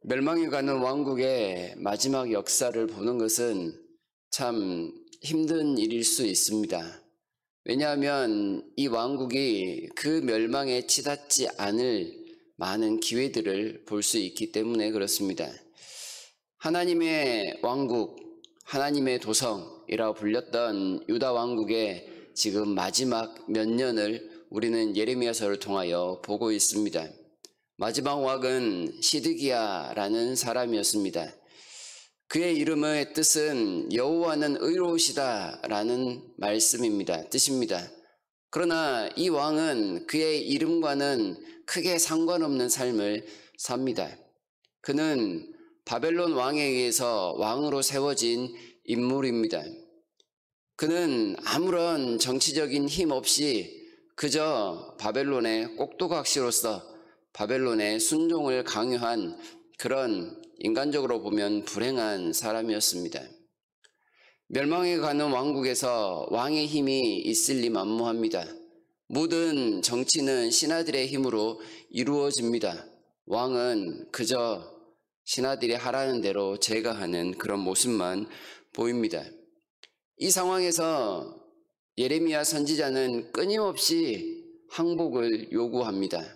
멸망해가는 왕국의 마지막 역사를 보는 것은 참 힘든 일일 수 있습니다. 왜냐하면 이 왕국이 그 멸망에 치닫지 않을 많은 기회들을 볼 수 있기 때문에 그렇습니다. 하나님의 왕국, 하나님의 도성이라고 불렸던 유다 왕국의 지금 마지막 몇 년을 우리는 예레미야서를 통하여 보고 있습니다. 마지막 왕은 시드기야라는 사람이었습니다. 그의 이름의 뜻은 여호와는 의로우시다라는 뜻입니다. 그러나 이 왕은 그의 이름과는 크게 상관없는 삶을 삽니다. 그는 바벨론 왕에 의해서 왕으로 세워진 인물입니다. 그는 아무런 정치적인 힘 없이 그저 바벨론의 꼭두각시로서 바벨론의 순종을 강요한 그런 인간적으로 보면 불행한 사람이었습니다. 멸망해 가는 왕국에서 왕의 힘이 있을 리 만무합니다. 모든 정치는 신하들의 힘으로 이루어집니다. 왕은 그저 신하들이 하라는 대로 제거하는 그런 모습만 보입니다. 이 상황에서 예레미야 선지자는 끊임없이 항복을 요구합니다.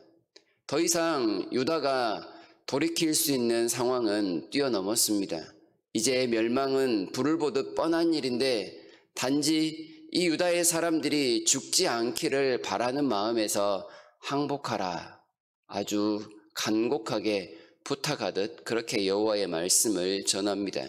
더 이상 유다가 돌이킬 수 있는 상황은 뛰어넘었습니다. 이제 멸망은 불을 보듯 뻔한 일인데 단지 이 유다의 사람들이 죽지 않기를 바라는 마음에서 항복하라, 아주 간곡하게 부탁하듯 그렇게 여호와의 말씀을 전합니다.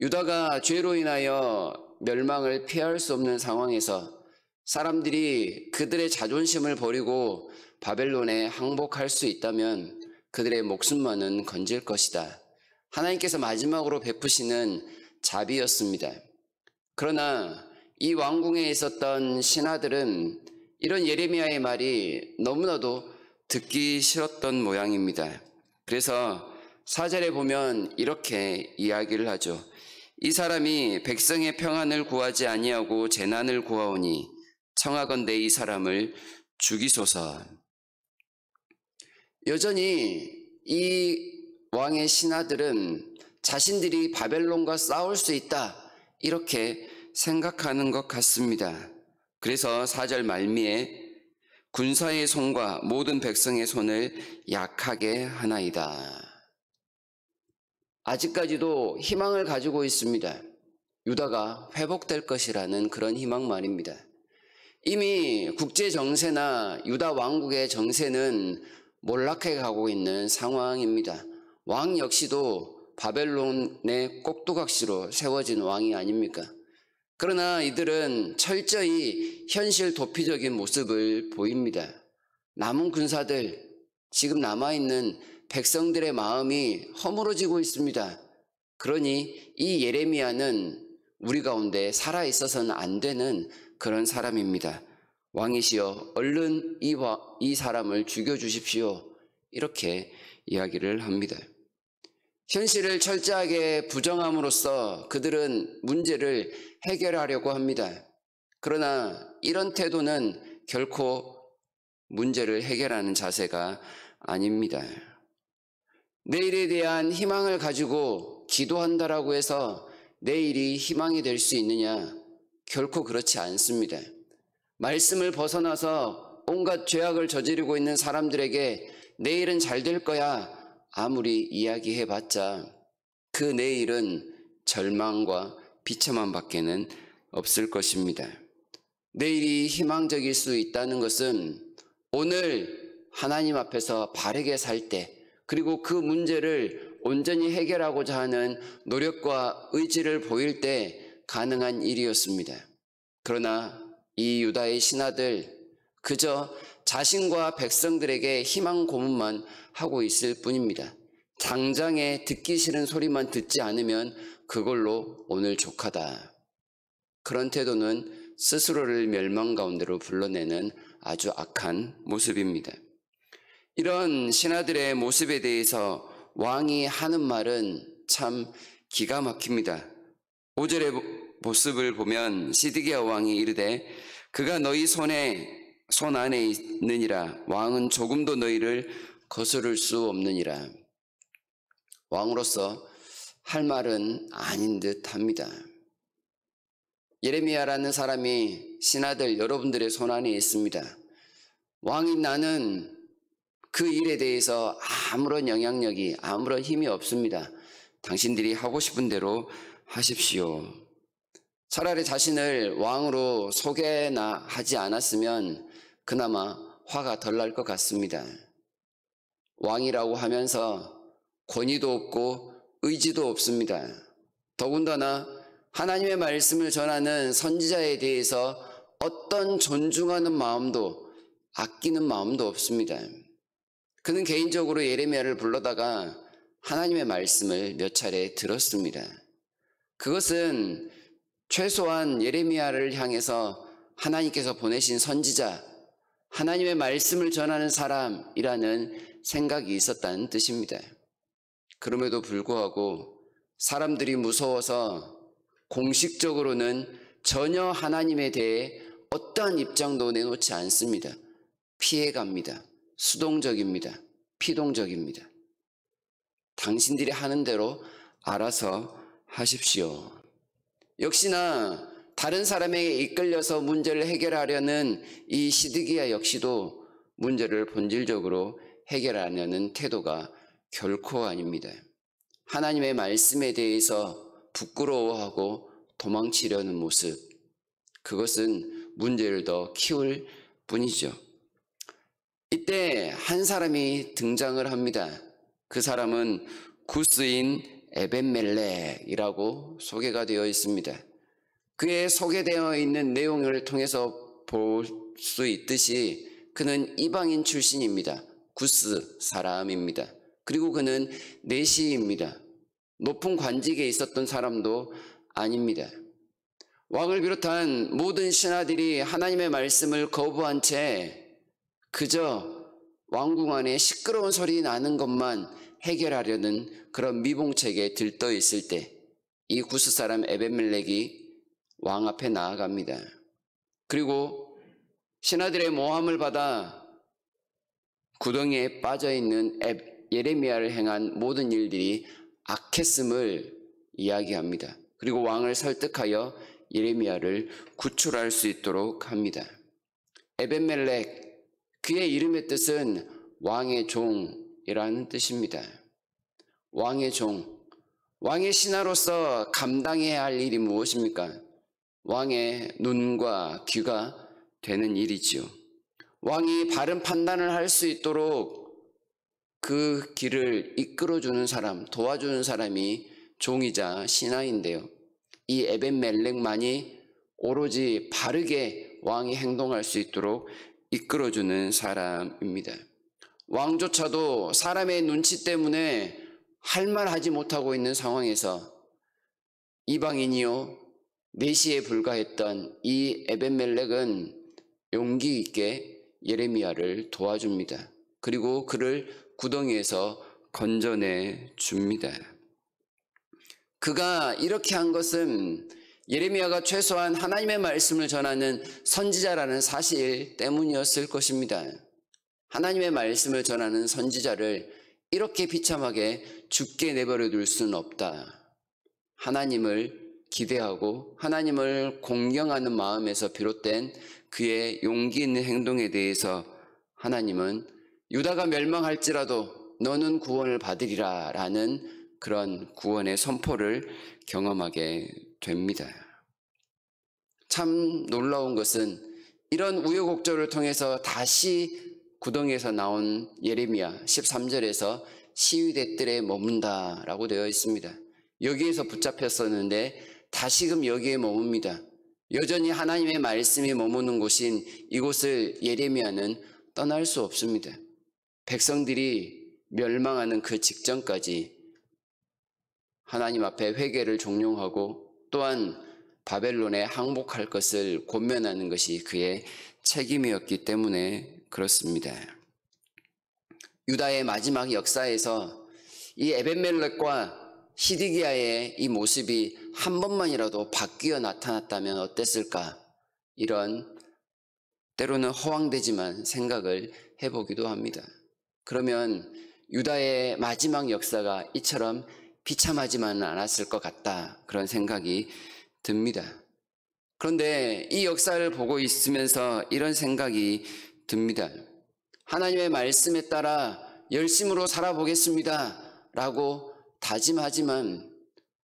유다가 죄로 인하여 멸망을 피할 수 없는 상황에서 사람들이 그들의 자존심을 버리고 바벨론에 항복할 수 있다면 그들의 목숨만은 건질 것이다. 하나님께서 마지막으로 베푸시는 자비였습니다. 그러나 이 왕궁에 있었던 신하들은 이런 예레미야의 말이 너무나도 듣기 싫었던 모양입니다. 그래서 4절에 보면 이렇게 이야기를 하죠. 이 사람이 백성의 평안을 구하지 아니하고 재난을 구하오니 청하건대 이 사람을 죽이소서. 여전히 이 왕의 신하들은 자신들이 바벨론과 싸울 수 있다 이렇게 생각하는 것 같습니다. 그래서 4절 말미에 군사의 손과 모든 백성의 손을 약하게 하나이다. 아직까지도 희망을 가지고 있습니다. 유다가 회복될 것이라는 그런 희망만입니다. 이미 국제 정세나 유다 왕국의 정세는 몰락해 가고 있는 상황입니다. 왕 역시도 바벨론의 꼭두각시로 세워진 왕이 아닙니까? 그러나 이들은 철저히 현실 도피적인 모습을 보입니다. 남은 군사들, 지금 남아있는 백성들의 마음이 허물어지고 있습니다. 그러니 이 예레미야는 우리 가운데 살아있어서는 안 되는 그런 사람입니다. 왕이시여 얼른 이 사람을 죽여주십시오. 이렇게 이야기를 합니다. 현실을 철저하게 부정함으로써 그들은 문제를 해결하려고 합니다. 그러나 이런 태도는 결코 문제를 해결하는 자세가 아닙니다. 내일에 대한 희망을 가지고 기도한다라고 해서 내일이 희망이 될 수 있느냐? 결코 그렇지 않습니다. 말씀을 벗어나서 온갖 죄악을 저지르고 있는 사람들에게 내일은 잘 될 거야 아무리 이야기해봤자 그 내일은 절망과 비참함 밖에는 없을 것입니다. 내일이 희망적일 수 있다는 것은 오늘 하나님 앞에서 바르게 살 때, 그리고 그 문제를 온전히 해결하고자 하는 노력과 의지를 보일 때 가능한 일이었습니다. 그러나 이 유다의 신하들 그저 자신과 백성들에게 희망 고문만 하고 있을 뿐입니다. 당장에 듣기 싫은 소리만 듣지 않으면 그걸로 오늘 족하다. 그런 태도는 스스로를 멸망 가운데로 불러내는 아주 악한 모습입니다. 이런 신하들의 모습에 대해서 왕이 하는 말은 참 기가 막힙니다. 5절의 모습을 보면 시드기야 왕이 이르되 그가 너희 손 안에 있느니라. 왕은 조금도 너희를 거스를 수 없느니라. 왕으로서 할 말은 아닌 듯 합니다. 예레미야라는 사람이 신하들 여러분들의 손안에 있습니다. 왕인 나는 그 일에 대해서 아무런 영향력이, 아무런 힘이 없습니다. 당신들이 하고 싶은 대로 하십시오. 차라리 자신을 왕으로 소개나 하지 않았으면 그나마 화가 덜 날 것 같습니다. 왕이라고 하면서 권위도 없고 의지도 없습니다. 더군다나 하나님의 말씀을 전하는 선지자에 대해서 어떤 존중하는 마음도, 아끼는 마음도 없습니다. 그는 개인적으로 예레미야를 불러다가 하나님의 말씀을 몇 차례 들었습니다. 그것은 최소한 예레미야를 향해서 하나님께서 보내신 선지자, 하나님의 말씀을 전하는 사람이라는 생각이 있었다는 뜻입니다. 그럼에도 불구하고 사람들이 무서워서 공식적으로는 전혀 하나님에 대해 어떠한 입장도 내놓지 않습니다. 피해갑니다. 수동적입니다. 피동적입니다. 당신들이 하는 대로 알아서 하십시오. 역시나 다른 사람에게 이끌려서 문제를 해결하려는 이 시드기야 역시도 문제를 본질적으로 해결하려는 태도가 결코 아닙니다. 하나님의 말씀에 대해서 부끄러워하고 도망치려는 모습, 그것은 문제를 더 키울 뿐이죠. 이때 한 사람이 등장을 합니다. 그 사람은 구스인 에벤멜렉이라고 소개가 되어 있습니다. 그의 소개되어 있는 내용을 통해서 볼 수 있듯이 그는 이방인 출신입니다. 구스 사람입니다. 그리고 그는 내시입니다. 높은 관직에 있었던 사람도 아닙니다. 왕을 비롯한 모든 신하들이 하나님의 말씀을 거부한 채 그저 왕궁 안에 시끄러운 소리 나는 것만 해결하려는 그런 미봉책에 들떠 있을 때 이 구스 사람 에벤멜렉이 왕 앞에 나아갑니다. 그리고 신하들의 모함을 받아 구덩이에 빠져있는 예레미야를 향한 모든 일들이 악했음을 이야기합니다. 그리고 왕을 설득하여 예레미야를 구출할 수 있도록 합니다. 에벤멜렉, 그의 이름의 뜻은 왕의 종이라는 뜻입니다. 왕의 종, 왕의 신하로서 감당해야 할 일이 무엇입니까? 왕의 눈과 귀가 되는 일이지요. 왕이 바른 판단을 할 수 있도록 그 길을 이끌어주는 사람, 도와주는 사람이 종이자 신하인데요. 이 에벤멜렉만이 오로지 바르게 왕이 행동할 수 있도록 이끌어주는 사람입니다. 왕조차도 사람의 눈치 때문에 할 말 하지 못하고 있는 상황에서 이방인이요 내시에 불과했던 이 에벤멜렉은 용기 있게 예레미야를 도와줍니다. 그리고 그를 구덩이에서 건져내 줍니다. 그가 이렇게 한 것은 예레미야가 최소한 하나님의 말씀을 전하는 선지자라는 사실 때문이었을 것입니다. 하나님의 말씀을 전하는 선지자를 이렇게 비참하게 죽게 내버려 둘 수는 없다. 하나님을 기대하고 하나님을 공경하는 마음에서 비롯된 그의 용기 있는 행동에 대해서 하나님은 유다가 멸망할지라도 너는 구원을 받으리라 라는 그런 구원의 선포를 경험하게 됩니다. 참 놀라운 것은 이런 우여곡절을 통해서 다시 구덩이에서 나온 예레미야 13절에서 시위대 뜰에 머문다 라고 되어 있습니다. 여기에서 붙잡혔었는데 다시금 여기에 머뭅니다. 여전히 하나님의 말씀이 머무는 곳인 이곳을 예레미야는 떠날 수 없습니다. 백성들이 멸망하는 그 직전까지 하나님 앞에 회개를 종용하고 또한 바벨론에 항복할 것을 권면하는 것이 그의 책임이었기 때문에 그렇습니다. 유다의 마지막 역사에서 이 에벤멜렉과 시드기야의 이 모습이 한 번만이라도 바뀌어 나타났다면 어땠을까? 이런 때로는 허황되지만 생각을 해보기도 합니다. 그러면 유다의 마지막 역사가 이처럼 비참하지만은 않았을 것 같다. 그런 생각이 듭니다. 그런데 이 역사를 보고 있으면서 이런 생각이 듭니다. 하나님의 말씀에 따라 열심으로 살아보겠습니다 라고 다짐하지만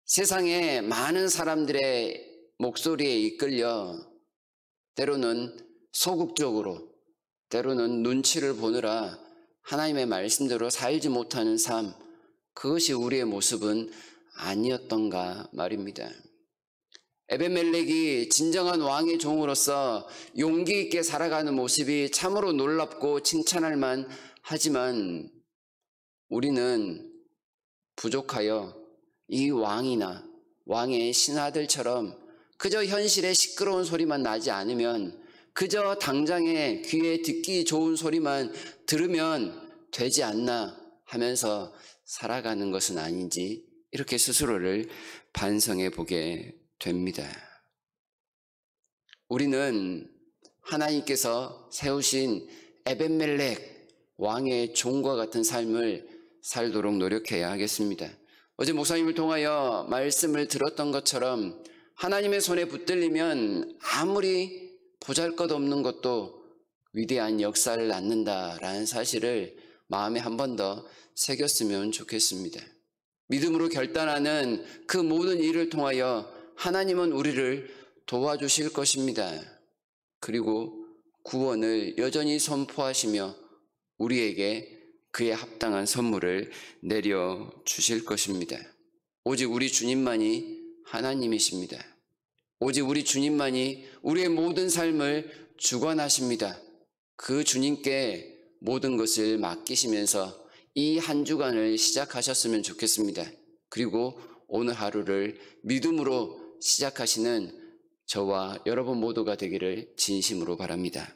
세상에 많은 사람들의 목소리에 이끌려 때로는 소극적으로, 때로는 눈치를 보느라 하나님의 말씀대로 살지 못하는 삶, 그것이 우리의 모습은 아니었던가 말입니다. 에벤멜렉이 진정한 왕의 종으로서 용기 있게 살아가는 모습이 참으로 놀랍고 칭찬할 만하지만 우리는 부족하여 이 왕이나 왕의 신하들처럼 그저 현실의 시끄러운 소리만 나지 않으면, 그저 당장에 귀에 듣기 좋은 소리만 들으면 되지 않나 하면서 살아가는 것은 아닌지 이렇게 스스로를 반성해 보게 됩니다. 우리는 하나님께서 세우신 에벤멜렉 왕의 종과 같은 삶을 살도록 노력해야 하겠습니다. 어제 목사님을 통하여 말씀을 들었던 것처럼 하나님의 손에 붙들리면 아무리 보잘것없는 것도 위대한 역사를 낳는다라는 사실을 마음에 한 번 더 새겼으면 좋겠습니다. 믿음으로 결단하는 그 모든 일을 통하여 하나님은 우리를 도와주실 것입니다. 그리고 구원을 여전히 선포하시며 우리에게 그에 합당한 선물을 내려주실 것입니다. 오직 우리 주님만이 하나님이십니다. 오직 우리 주님만이 우리의 모든 삶을 주관하십니다. 그 주님께 모든 것을 맡기시면서 이 한 주간을 시작하셨으면 좋겠습니다. 그리고 오늘 하루를 믿음으로 시작하시는 저와 여러분 모두가 되기를 진심으로 바랍니다.